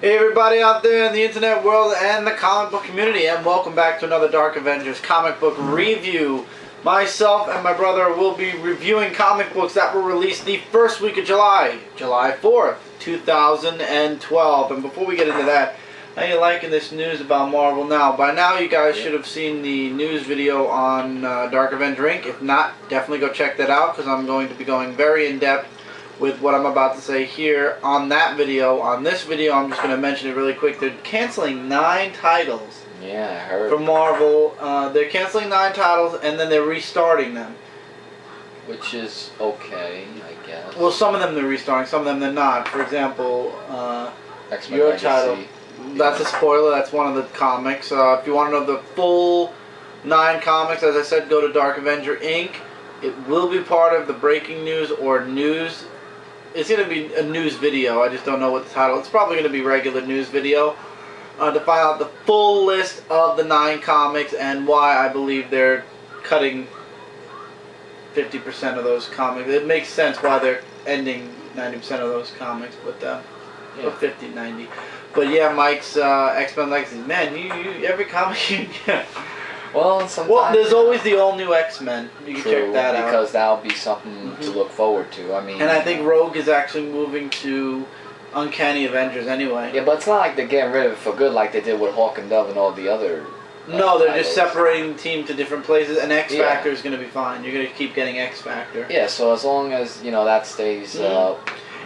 Hey everybody out there in the internet world and the comic book community, and welcome back to another Dark Avengers comic book review. Myself and my brother will be reviewing comic books that were released the first week of July, July 4th, 2012. And before we get into that, how you liking this news about Marvel now? By now you guys should have seen the news video on Dark Avenger Inc. If not, definitely go check that out, because I'm going to be going very in-depth with what I'm about to say here on that video. On this video, I'm just going to mention it really quick. They're canceling 9 titles. Yeah, I heard. From Marvel. They're canceling 9 titles and then they're restarting them. Which is okay, I guess. Well, some of them they're restarting, some of them they're not. For example, X-Men your Legacy. title. That's a spoiler. That's one of the comics. If you want to know the full 9 comics, as I said, go to Dark Avenger Inc. It will be part of the breaking news or news. It's going to be a news video. I just don't know what the title. It's probably going to be regular news video to find out the full list of the 9 comics and why I believe they're cutting 50% of those comics. It makes sense why they're ending 90% of those comics, but or 50, 90. But yeah, Mike's X-Men Legacy. Man, you every comic you get. Well, sometimes. There's always the all-new X-Men. You can check that out. Because that'll be something to look forward to. I mean, and I think Rogue is actually moving to Uncanny Avengers anyway. Yeah, but it's not like they're getting rid of it for good like they did with Hawk and Dove and all the other. No, they're titles. just separating the team to different places, and X Factor is going to be fine. You're going to keep getting X Factor. Yeah, so as long as that stays.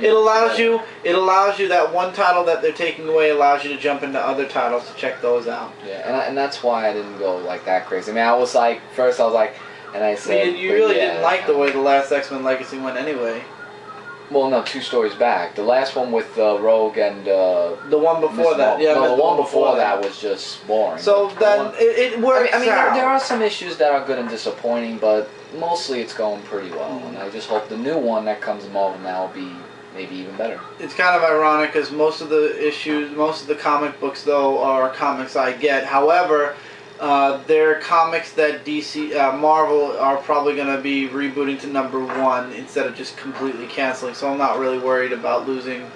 It allows you. It allows you that one title that they're taking away allows you to jump into other titles to check those out. Yeah, and that's why I didn't go like that crazy. I mean, I was like, first I was like, and I said, you really didn't like the way the last X-Men Legacy went anyway. Well, no, 2 stories back. The last one with Rogue and the one before that. Yeah, no, the one before that was just boring. So then it works. I mean there are some issues that are good and disappointing, but mostly it's going pretty well. And I just hope the new one that comes in Marvel now will be maybe even better. It's kind of ironic because most of the comic books though are comics I get. However, they're comics that Marvel are probably going to be rebooting to #1 instead of just completely canceling. So I'm not really worried about losing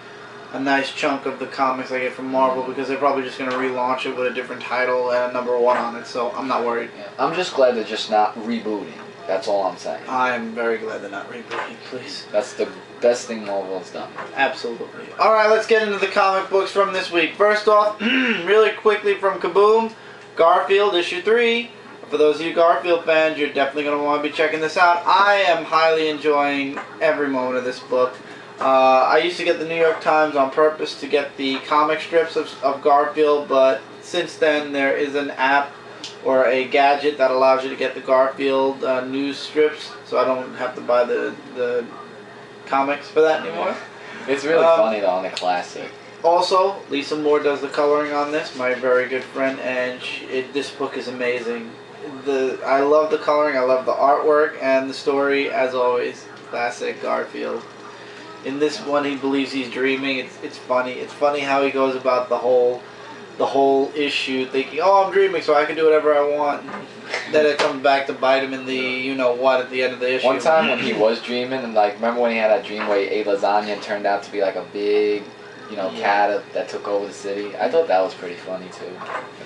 a nice chunk of the comics I get from Marvel because they're probably just going to relaunch it with a different title and a #1 on it. So I'm not worried. Yeah. I'm just glad they're just not rebooting. That's all I'm saying. I'm very glad they're not rebooting, please. That's the best thing Marvel's done. Absolutely. Alright, let's get into the comic books from this week. First off, really quickly from Kaboom, Garfield issue 3. For those of you Garfield fans, you're definitely going to want to be checking this out. I am highly enjoying every moment of this book. I used to get the New York Times on purpose to get the comic strips of Garfield, but since then there is an app or a gadget that allows you to get the Garfield news strips, so I don't have to buy the comics for that anymore. It's really funny though, on the classic. Also, Lisa Moore does the coloring on this, my very good friend, and this book is amazing. I love the coloring, I love the artwork, and the story, as always, classic Garfield. In this one, he believes he's dreaming. It's funny. It's funny how he goes about the whole issue, thinking, "Oh, I'm dreaming, so I can do whatever I want." Then it comes back to bite him in the you-know-what at the end of the issue. One time when he was dreaming, and like, remember when he had that dream where he ate lasagna and turned out to be like a big, cat that took over the city? I thought that was pretty funny too,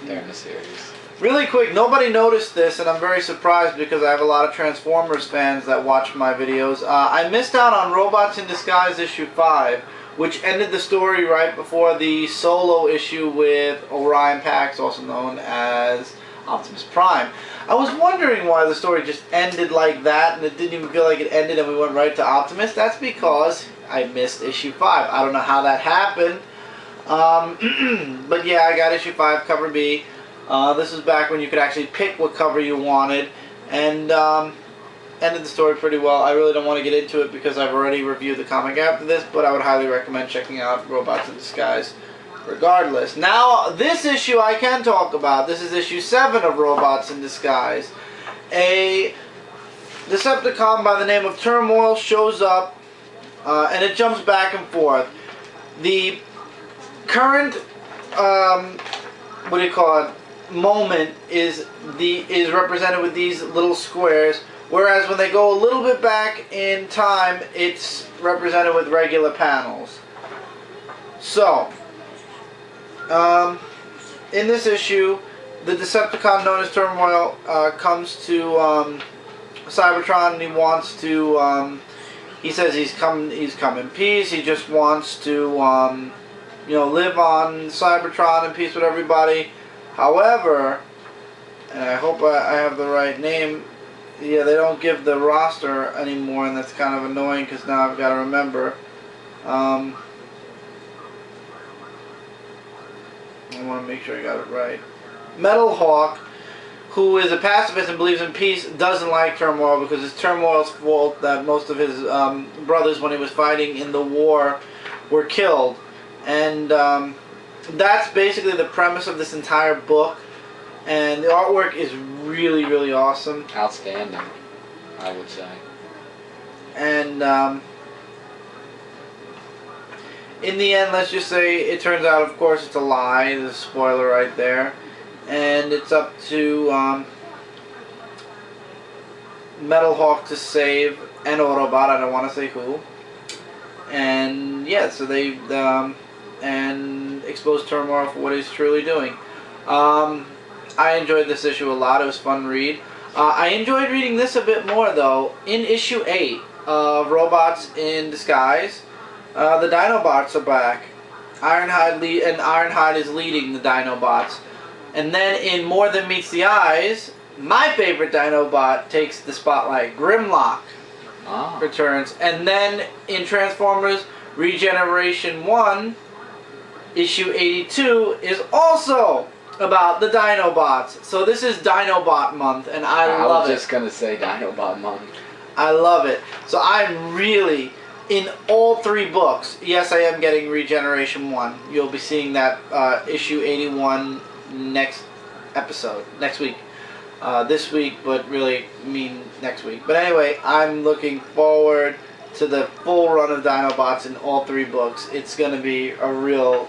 during the series. Really quick, nobody noticed this, and I'm very surprised because I have a lot of Transformers fans that watch my videos. I missed out on Robots in Disguise issue 5, which ended the story right before the solo issue with Orion Pax, also known as Optimus Prime. I was wondering why the story just ended like that, and it didn't even feel like it ended and we went right to Optimus. That's because I missed issue 5. I don't know how that happened. But yeah, I got issue 5, cover B. This is back when you could actually pick what cover you wanted, and ended the story pretty well. I really don't want to get into it because I've already reviewed the comic after this, but I would highly recommend checking out Robots in Disguise regardless. Now, this issue I can talk about. This is issue 7 of Robots in Disguise. A Decepticon by the name of Turmoil shows up, and it jumps back and forth. The current, what do you call it, moment is represented with these little squares, whereas when they go a little bit back in time, it's represented with regular panels. So In this issue, the Decepticon known as Turmoil comes to Cybertron, and he wants to. He says he's come in peace. He just wants to, live on Cybertron in peace with everybody. However, and I hope I have the right name. Yeah, they don't give the roster anymore, and that's kind of annoying because now I've got to remember. I want to make sure I got it right. Metal Hawk, who is a pacifist and believes in peace, doesn't like Turmoil because it's Turmoil's fault that most of his brothers, when he was fighting in the war, were killed. And that's basically the premise of this entire book. And the artwork is really, really awesome. Outstanding, I would say. And in the end, let's just say it turns out, of course, it's a lie. There's a spoiler right there. And it's up to Metal Hawk to save an Autobot. I don't want to say who. And yeah, so they and expose Turmoil for what he's truly doing. I enjoyed this issue a lot. It was a fun read. I enjoyed reading this a bit more, though. In issue 8 of Robots in Disguise, the Dinobots are back. Ironhide is leading the Dinobots. And then in More Than Meets the Eyes, my favorite Dinobot takes the spotlight. Grimlock returns. And then in Transformers Regeneration 1, issue 82 is also about the Dinobots. So this is Dinobot month, and I love it. I was just going to say Dinobot month. I love it. So I'm really, in all 3 books, yes, I am getting Regeneration 1. You'll be seeing that issue 81 next week. This week, but really mean next week. But anyway, I'm looking forward to the full run of Dinobots in all 3 books. It's going to be a real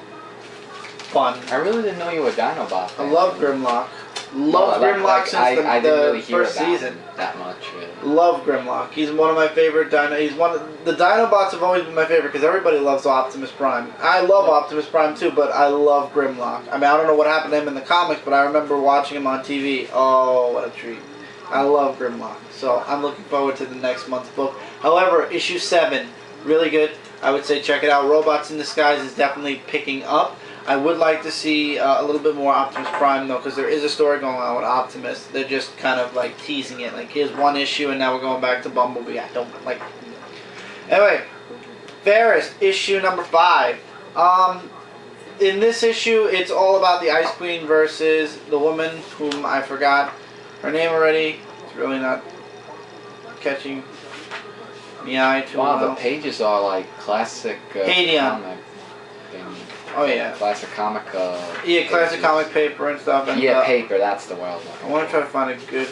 fun. I really didn't know you were a Dinobot fan. I love Grimlock. Love Grimlock since the first season. That much, really. Love Grimlock. He's one of my favorite the Dinobots have always been my favorite because everybody loves Optimus Prime. I love Optimus Prime too, but I love Grimlock. I mean, I don't know what happened to him in the comics, but I remember watching him on TV. Oh, what a treat. I love Grimlock. So I'm looking forward to the next month's book. However, issue 7, really good. I would say check it out. Robots in Disguise is definitely picking up. I would like to see a little bit more Optimus Prime, though, because there is a story going on with Optimus. They're just kind of, like, teasing it. Like, here's one issue, and now we're going back to Bumblebee. I don't like... Anyway, Fairest, issue number 5. In this issue, it's all about the Ice Queen versus the woman whom I forgot her name already. It's really not catching the eye too well. Wow, the pages are, like, classic comic thing. Oh yeah, classic comic. Yeah, classic comic paper and stuff. And, yeah, paper. That's the word. I want to try to find a good.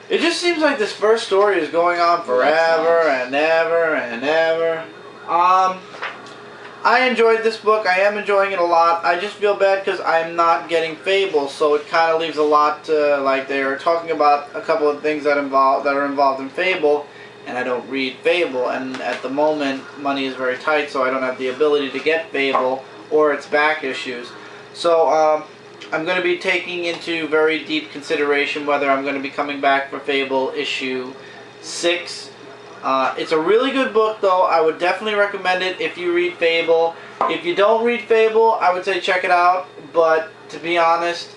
It just seems like this first story is going on forever and ever and ever. I enjoyed this book. I am enjoying it a lot. I just feel bad because I'm not getting Fable, so it kind of leaves a lot to, like, they're talking about a couple of things that are involved in Fable. And I don't read Fable, and at the moment money is very tight, so I don't have the ability to get Fable or its back issues. So I'm going to be taking into very deep consideration whether I'm going to be coming back for Fable issue 6. It's a really good book, though. I would definitely recommend it if you read Fable. If you don't read Fable, I would say check it out, but to be honest,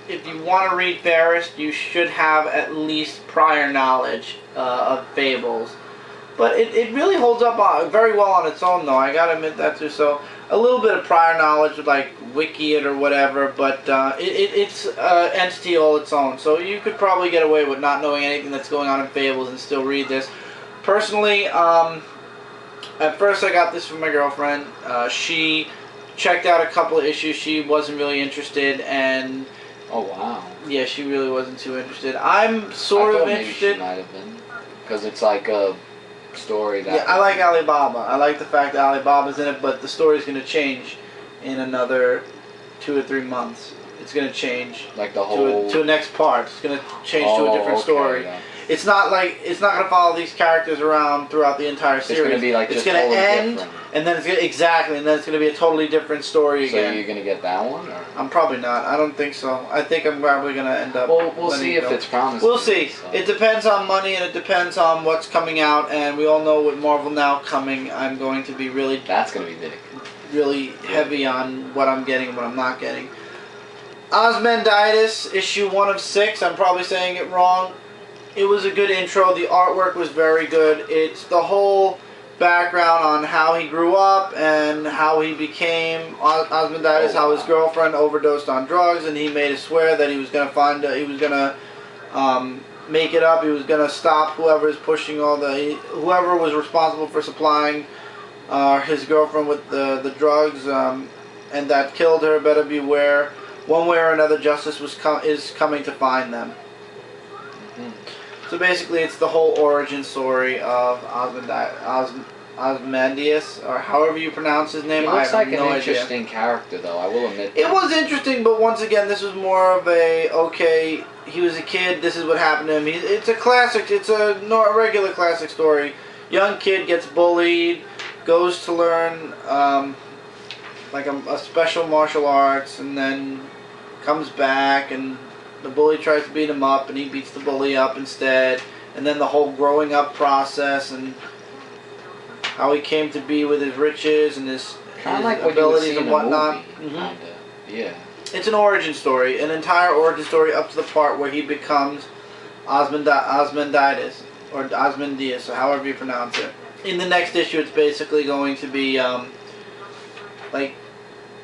if you want to read Fairest, you should have at least prior knowledge of Fables. But it really holds up very well on its own, though. I gotta admit that too. So a little bit of prior knowledge would, like, wiki it or whatever, but it's an entity all its own. So you could probably get away with not knowing anything that's going on in Fables and still read this. Personally, at first I got this from my girlfriend. She checked out a couple of issues. She wasn't really interested, and oh wow. Yeah, she really wasn't too interested. I'm sort of interested. Maybe she might have been, because it's like a story that. Yeah, I like Alibaba. I like the fact that Alibaba's in it, but the story's going to change in another 2 or 3 months. It's going to change. Like the whole. To a next part. It's going to change to a different story. Yeah. It's not gonna follow these characters around throughout the entire series. It's gonna be like it's just gonna totally end, different. and then it's gonna be a totally different story again. So you're gonna get that one? Or? I'm probably not. I don't think so. I think I'm probably gonna end up. Well, we'll see if it's promising. We'll see. So. It depends on money, and it depends on what's coming out. And we all know with Marvel now coming, I'm going to be really. That's gonna be big. Really heavy on what I'm getting and what I'm not getting. Ozymandias, issue 1 of 6. I'm probably saying it wrong. It was a good intro. The artwork was very good. It's the whole background on how he grew up and how he became Ozymandias, how his girlfriend overdosed on drugs, and he made a swear that he was going to make it up. He was going to stop whoever is pushing whoever was responsible for supplying his girlfriend with the drugs, and that killed her. Better beware. One way or another, justice is coming to find them. So basically, it's the whole origin story of Ozymandias, or however you pronounce his name. He looks like no an interesting character, though. I will admit. It was interesting, but once again, this was more of a he was a kid. This is what happened to him. It's a classic. It's a regular classic story. Young kid gets bullied, goes to learn like a special martial arts, and then comes back, and the bully tries to beat him up, and he beats the bully up instead. And then the whole growing up process, and how he came to be with his riches and his like abilities and whatnot. Yeah. It's an origin story, an entire origin story up to the part where he becomes Ozymandias, or Ozymandias, or however you pronounce it. In the next issue, it's basically going to be like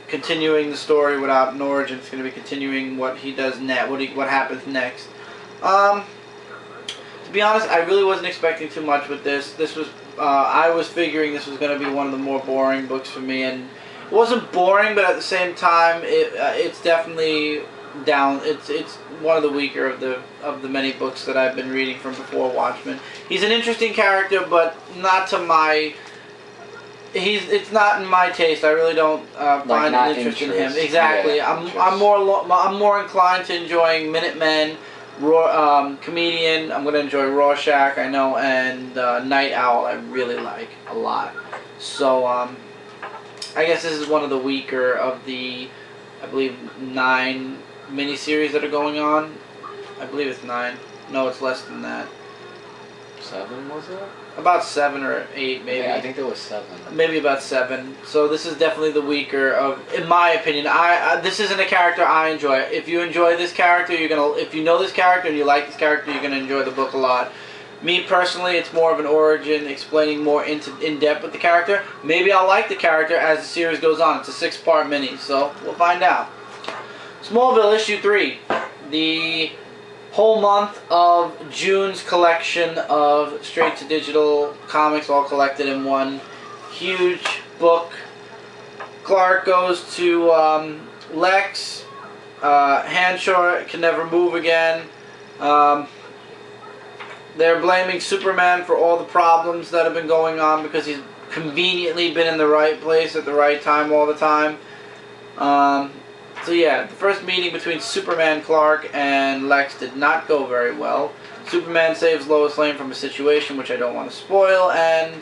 continuing the story without an origin. It's going to be continuing what he does next, what happens next. To be honest, I really wasn't expecting too much with this. This was I was figuring this was going to be one of the more boring books for me, and it wasn't boring, but at the same time, it's definitely down. It's one of the weaker of the many books that I've been reading from before Watchmen. He's an interesting character, but not to my. It's not in my taste. I really don't find an interest in him. Exactly. Yeah, I'm more inclined to enjoying Minutemen, Comedian. I'm gonna enjoy Rorschach. I know, and Night Owl. I really like a lot. So I guess this is one of the weaker of the, I believe, 9 miniseries that are going on. I believe it's 9. No, it's less than that. 7 was it? About 7 or 8, maybe. Yeah, I think there was 7. Maybe about 7. So this is definitely the weaker of, in my opinion. This isn't a character I enjoy. If you enjoy this character, if you know this character and you like this character, you're gonna enjoy the book a lot. Me personally, it's more of an origin, explaining more in depth with the character. Maybe I'll like the character as the series goes on. It's a 6-part mini, so we'll find out. Smallville issue 3, the whole month of June's collection of straight-to-digital comics, all collected in one huge book. Clark goes to Lex. Hanshaw can never move again. They're blaming Superman for all the problems that have been going on because he's conveniently been in the right place at the right time all the time. So yeah, the first meeting between Superman, Clark, and Lex did not go very well. Superman saves Lois Lane from a situation which I don't want to spoil, and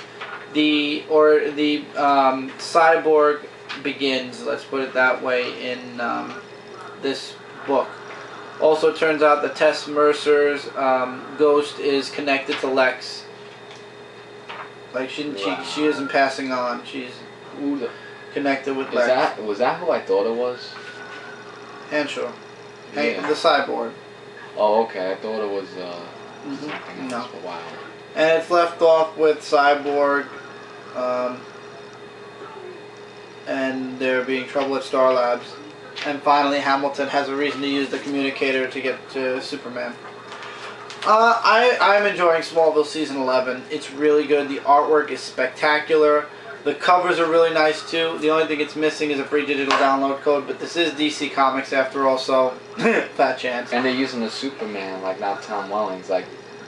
the cyborg begins, let's put it that way, in this book. Also, it turns out that Tess Mercer's ghost is connected to Lex. Like she isn't passing on. She's connected with Lex. Was that who I thought it was? Hanshaw. Yeah. The cyborg. Oh, okay. I thought it was something else. But wow. And it's left off with Cyborg, and there being trouble at Star Labs. And finally, Hamilton has a reason to use the communicator to get to Superman. I'm enjoying Smallville Season 11. It's really good. The artwork is spectacular. The covers are really nice, too. The only thing it's missing is a free digital download code, but this is DC Comics after all, so fat chance. And they're using the Superman, like not Tom Welling's, like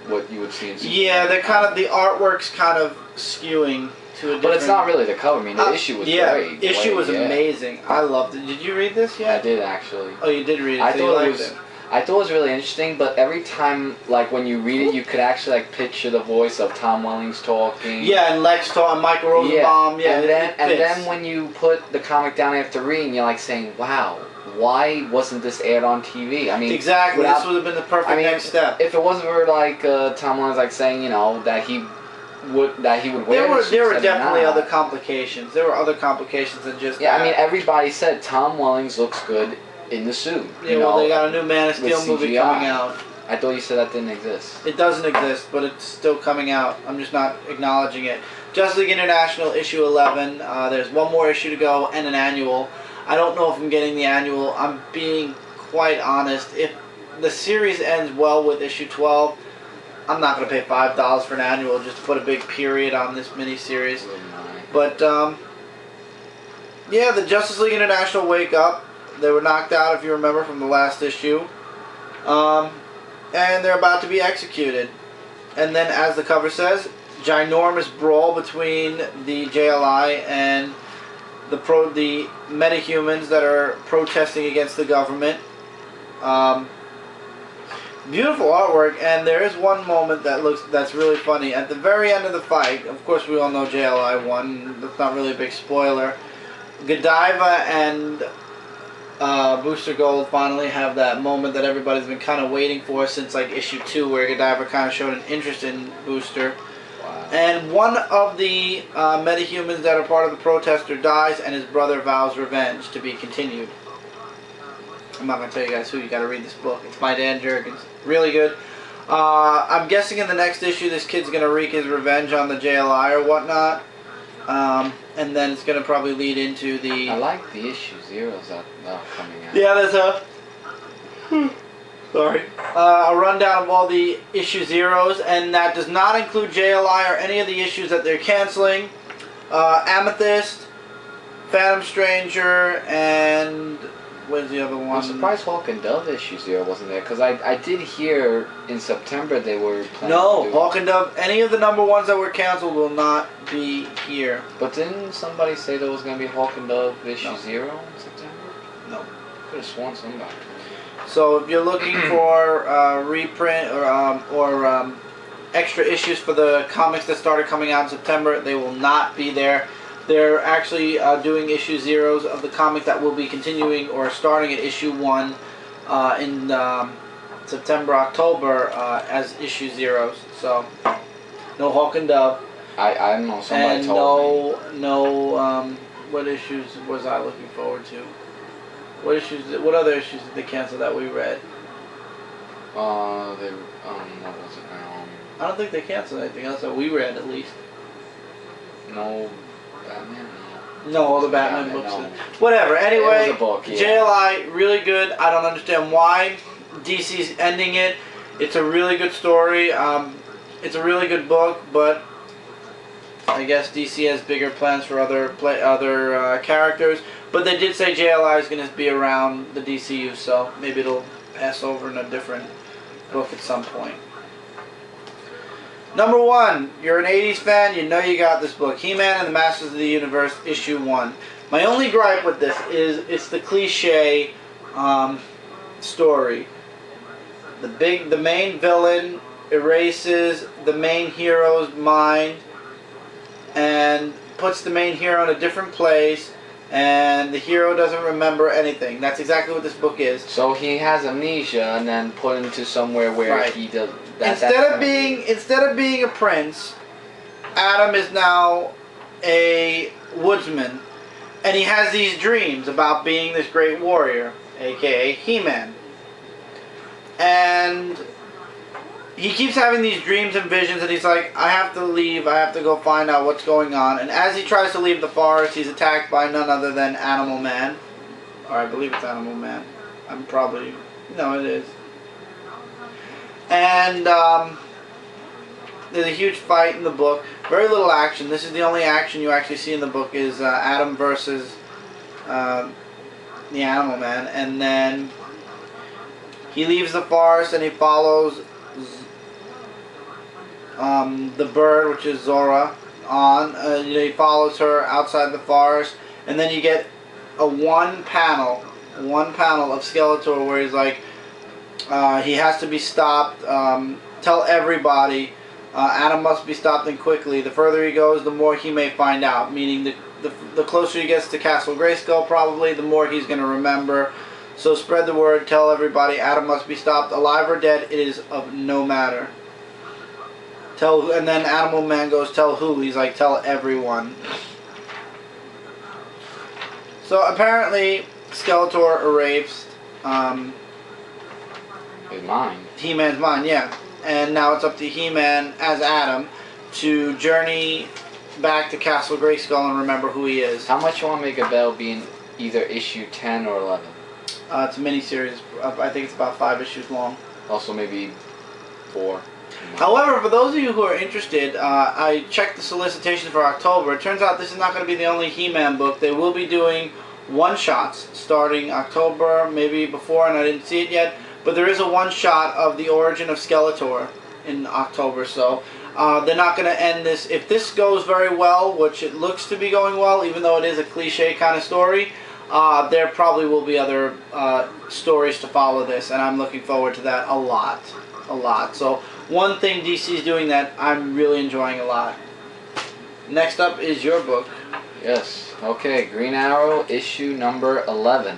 what you would see in Superman. Yeah, they're kind of, the artwork's kind of skewing to a different... But it's not really the cover. I mean, the issue was great. The issue was amazing. I loved it. Did you read this yet? I did, actually. Oh, you did read it, I so thought you it liked was... it. I thought it was really interesting, but every time, like, when you read it, you could actually, like, picture the voice of Tom Wellings talking. Yeah, and Lex talking, Michael Rosenbaum. Yeah, and then when you put the comic down after reading, you're, like, saying, wow, why wasn't this aired on TV? I mean... Exactly, this would have been the perfect next step. If it wasn't for, like, Tom Wellings, like, saying, you know, that he would wear there were definitely other complications. There were other complications than just that. I mean, everybody said Tom Wellings looks good in the suit. Yeah, well, they got a new Man of Steel movie coming out. I thought you said that didn't exist. It doesn't exist, but it's still coming out. I'm just not acknowledging it. Justice League International issue 11. There's one more issue to go and an annual. I don't know if I'm getting the annual. I'm being quite honest. If the series ends well with issue 12, I'm not going to pay $5 for an annual just to put a big period on this miniseries. But, yeah, the Justice League International wake up. They were knocked out, if you remember, from the last issue. And they're about to be executed. And then, as the cover says, ginormous brawl between the JLI and the metahumans that are protesting against the government. Beautiful artwork, and there is one moment that's really funny. At the very end of the fight, of course we all know JLI won, that's not really a big spoiler. Godiva and Booster Gold finally have that moment that everybody's been kind of waiting for since like issue 2, where Godiva kind of showed an interest in Booster. Wow. And one of the metahumans that are part of the protester dies, and his brother vows revenge to be continued. I'm not going to tell you guys who. You got to read this book. It's by Dan Jurgens. Really good. I'm guessing in the next issue this kid's going to wreak his revenge on the JLI or whatnot. And then it's going to probably lead into the... I like the issue zeros that are coming out. Yeah, there's a... Sorry. A rundown of all the issue zeros, and that does not include JLI or any of the issues that they're canceling. Amethyst, Phantom Stranger, and... Where's the other one? I'm surprised Hawk and Dove issue 0 wasn't there, because I did hear in September they were planning No, to do Hawk and Dove, any of the number ones that were canceled will not be here. But didn't somebody say there was going to be Hawk and Dove issue 0 in September? No. Could have sworn somebody. So if you're looking for reprint or extra issues for the comics that started coming out in September, they will not be there. They're actually doing issue zeros of the comic that will be continuing or starting at issue 1 in September, October as issue zeros. So, no Hawk and Dove. I don't know, somebody told me. And no, what issues was I looking forward to? What other issues did they cancel that we read? What was it now? I don't think they canceled anything else that we read, at least. No. Batman? No, all the Batman books. No. Whatever. Anyway, it was a book, yeah. JLI, really good. I don't understand why DC's ending it. It's a really good story. It's a really good book, but I guess DC has bigger plans for other characters. But they did say JLI is going to be around the DCU, so maybe it'll pass over in a different book at some point. Number 1, you're an 80s fan, you know you got this book. HeMan and the Masters of the Universe, issue 1. My only gripe with this is it's the cliche story. The main villain erases the main hero's mind and puts the main hero in a different place, and the hero doesn't remember anything. That's exactly what this book is. So he has amnesia and then put into somewhere where he does... Instead of being a prince, Adam is now a woodsman, and he has these dreams about being this great warrior, aka HeMan. And he keeps having these dreams and visions, and he's like, I have to leave, I have to go find out what's going on. And as he tries to leave the forest, he's attacked by none other than Animal Man. Or I believe it's Animal Man. I'm probably... No, it is. And there's a huge fight in the book. Very little action. This is the only action you actually see in the book is Adam versus the Animal Man. And then he leaves the forest and he follows the bird, which is Zora, on. He follows her outside the forest. And then you get a one panel of Skeletor where he's like, He has to be stopped. Tell everybody. Adam must be stopped and quickly. The further he goes, the more he may find out. Meaning, the closer he gets to Castle Grayskull, probably, the more he's going to remember. So spread the word. Tell everybody. Adam must be stopped. Alive or dead, it is of no matter. Tell, and then Animal Man goes, tell who? He's like, tell everyone. So apparently, Skeletor erased his mind. He-Man's mind, yeah. And now it's up to He-Man as Adam to journey back to Castle Grayskull and remember who he is. How much you want to make a bell being either issue 10 or 11? It's a mini-series. I think it's about 5 issues long. Also maybe 4. However, for those of you who are interested, I checked the solicitation for October. It turns out this is not going to be the only He-Man book. They will be doing one-shots starting October, maybe before, and I didn't see it yet. But there is a one-shot of the origin of Skeletor in October, so they're not going to end this. If this goes very well, which it looks to be going well, even though it is a cliche kind of story, there probably will be other stories to follow this, and I'm looking forward to that a lot. A lot. So one thing DC is doing that I'm really enjoying a lot. Next up is your book. Yes. Okay, Green Arrow, issue number 11.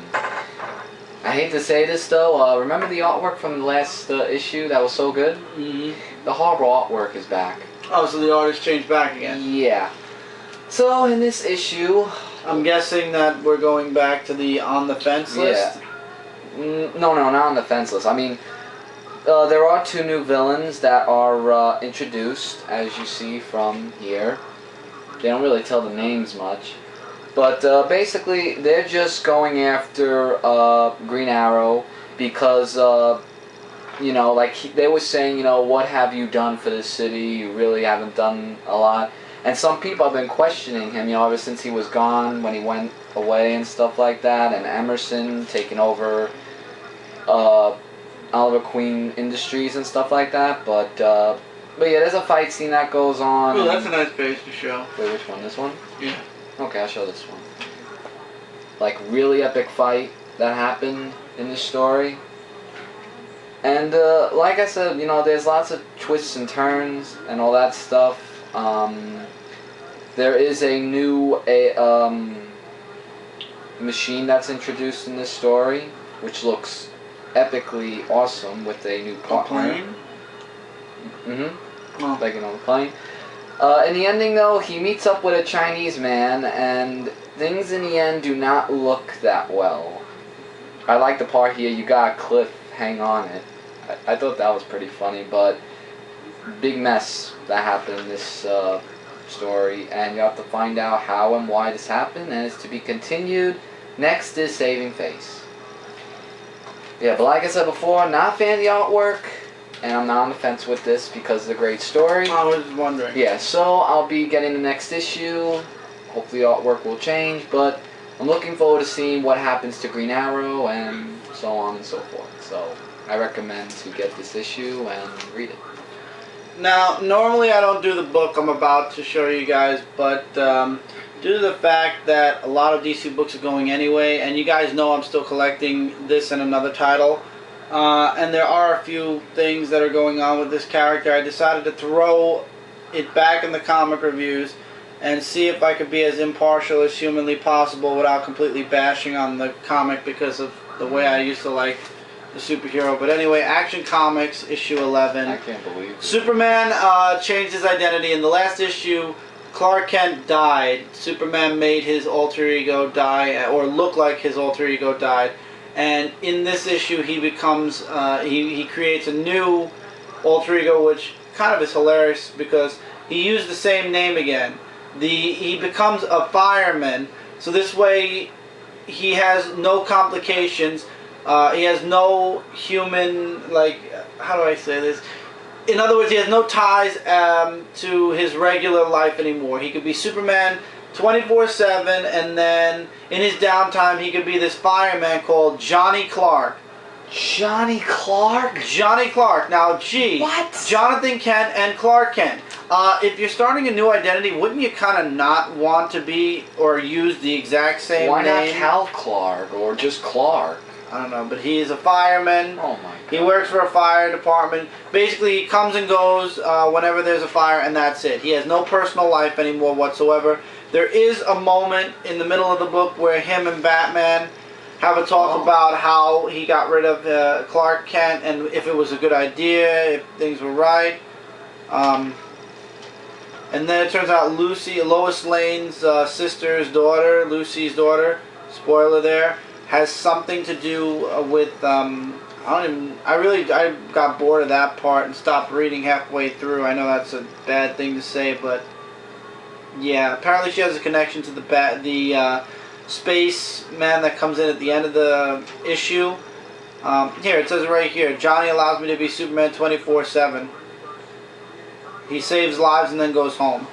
I hate to say this though, remember the artwork from the last issue that was so good? Mm-hmm. The horrible artwork is back. Oh, so the artist changed back again. Yeah. So in this issue, I'm guessing that we're going back to the on the fence list? Yeah. No, not on the fence list. I mean, there are 2 new villains that are introduced, as you see from here. They don't really tell the names much. But basically, they're just going after Green Arrow because, you know, like they were saying, you know, what have you done for this city? You really haven't done a lot. And some people have been questioning him, you know, ever since he was gone, when he went away and stuff like that. And Emerson taking over Oliver Queen Industries and stuff like that. But yeah, there's a fight scene that goes on. Oh, that's a nice page to show. Wait, which one? This one? Yeah. Okay, I'll show this one. Like, really epic fight that happened in this story. And, like I said, you know, there's lots of twists and turns and all that stuff. There is a new machine that's introduced in this story, which looks epically awesome with a new partner. Plane? Mm-hmm. Oh. Like, you know, the plane. In the ending, though, he meets up with a Chinese man, and things in the end do not look that well. I like the part here, you got a cliff, hang on it. I thought that was pretty funny, but big mess that happened in this story, and you have to find out how and why this happened, and it's to be continued. Next is Saving Face. Yeah, but like I said before, not a fan of the artwork. And I'm not on the fence with this because it's a great story. I was wondering. Yeah, so I'll be getting the next issue. Hopefully artwork will change, but I'm looking forward to seeing what happens to Green Arrow and so on and so forth. So I recommend to get this issue and read it. Now, normally I don't do the book I'm about to show you guys, but due to the fact that a lot of DC books are going anyway, and you guys know I'm still collecting this and another title, and there are a few things that are going on with this character, I decided to throw it back in the comic reviews and see if I could be as impartial as humanly possible without completely bashing on the comic because of the way I used to like the superhero. But anyway, Action Comics, issue 11. I can't believe it. Superman changed his identity. In the last issue, Clark Kent died. Superman made his alter ego die, or look like his alter ego died. And in this issue, he becomes, he creates a new alter ego, which kind of is hilarious because he used the same name again. He becomes a fireman, so this way he has no complications. He has no human, like, how do I say this? In other words, he has no ties to his regular life anymore. He could be Superman 24/7, and then in his downtime he could be this fireman called Johnny Clark. Johnny Clark? Johnny Clark. Now, gee. What? Jonathan Kent and Clark Kent. If you're starting a new identity, wouldn't you kind of not want to be or use the exact same Why name? not Cal Clark or just Clark? I don't know, but he is a fireman. Oh my god. He works for a fire department. Basically, he comes and goes whenever there's a fire, and that's it. He has no personal life anymore whatsoever. There is a moment in the middle of the book where him and Batman have a talk about how he got rid of Clark Kent and if it was a good idea, if things were right. And then it turns out Lois Lane's sister's daughter, Lucy's daughter, spoiler there, has something to do with I got bored of that part and stopped reading halfway through. I know that's a bad thing to say, but yeah, apparently she has a connection to the space man that comes in at the end of the issue. Here, it says right here, Johnny allows me to be Superman 24/7. He saves lives and then goes home.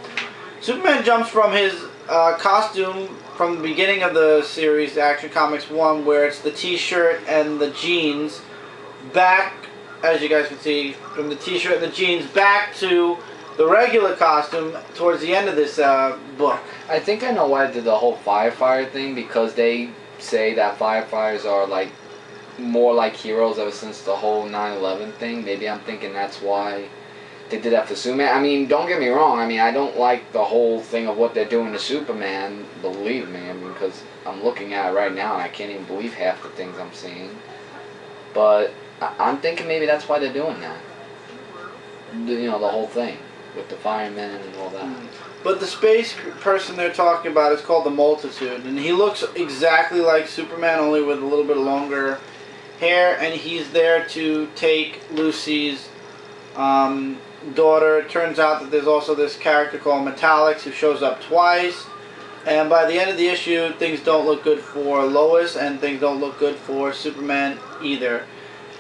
Superman jumps from his costume from the beginning of the series, Action Comics 1, where it's the t-shirt and the jeans, back, as you guys can see, from the t-shirt and the jeans back to the regular costume towards the end of this book. I think I know why they did the whole firefighter thing, because they say that firefighters are like more like heroes ever since the whole 9/11 thing. Maybe I'm thinking that's why they did that for Superman. I mean, don't get me wrong. I mean, I don't like the whole thing of what they're doing to Superman. Believe me, I mean, because I'm looking at it right now and I can't even believe half the things I'm seeing. But I'm thinking maybe that's why they're doing that. You know, the whole thing with the firemen and all that. But the space person they're talking about is called the Multitude, and he looks exactly like Superman, only with a little bit longer hair, and he's there to take Lucy's daughter. It turns out that there's also this character called Metallics who shows up twice, and by the end of the issue things don't look good for Lois and things don't look good for Superman either.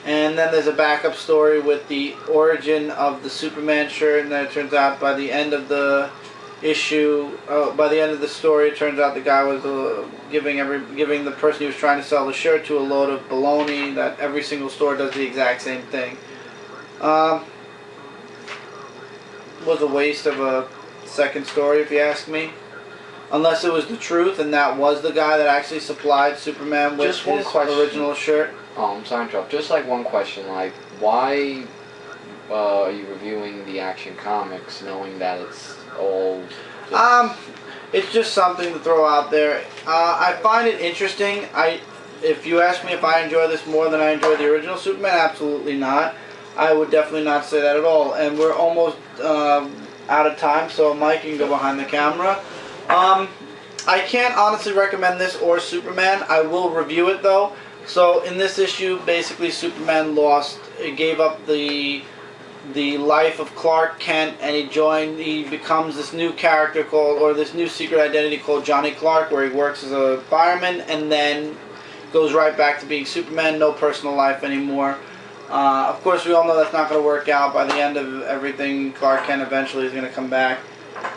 And then there's a backup story with the origin of the Superman shirt, and then it turns out by the end of the issue, by the end of the story, it turns out the guy was giving the person he was trying to sell the shirt to a load of baloney, that every single store does the exact same thing. Was a waste of a second story, if you ask me. Unless it was the truth and that was the guy that actually supplied Superman with his original shirt. Oh, I'm sorry to interrupt. Just like one question, like why are you reviewing the Action Comics knowing that it's all it's just something to throw out there. I find it interesting. If you ask me if I enjoy this more than I enjoy the original Superman, absolutely not. I would definitely not say that at all. And we're almost out of time, so Mike, you can go behind the camera. I can't honestly recommend this or Superman. I will review it though. So in this issue, basically Superman gave up the life of Clark Kent, and he becomes this new character this new secret identity called Johnny Clark, where he works as a fireman and then goes right back to being Superman, no personal life anymore. Of course, we all know that's not going to work out. By the end of everything, Clark Kent eventually is going to come back.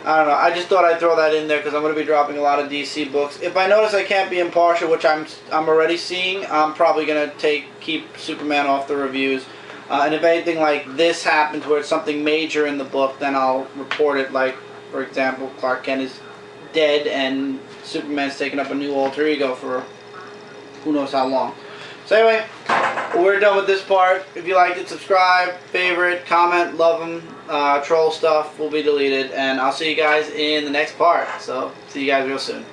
I don't know. I just thought I'd throw that in there because I'm going to be dropping a lot of DC books. If I notice I can't be impartial, which I'm already seeing, I'm probably going to keep Superman off the reviews. And if anything like this happens where it's something major in the book, then I'll report it. Like, for example, Clark Kent is dead and Superman's taken up a new alter ego for who knows how long. So anyway, we're done with this part. If you liked it, subscribe, favorite, comment, love them. Troll stuff will be deleted, and I'll see you guys in the next part. So see you guys real soon.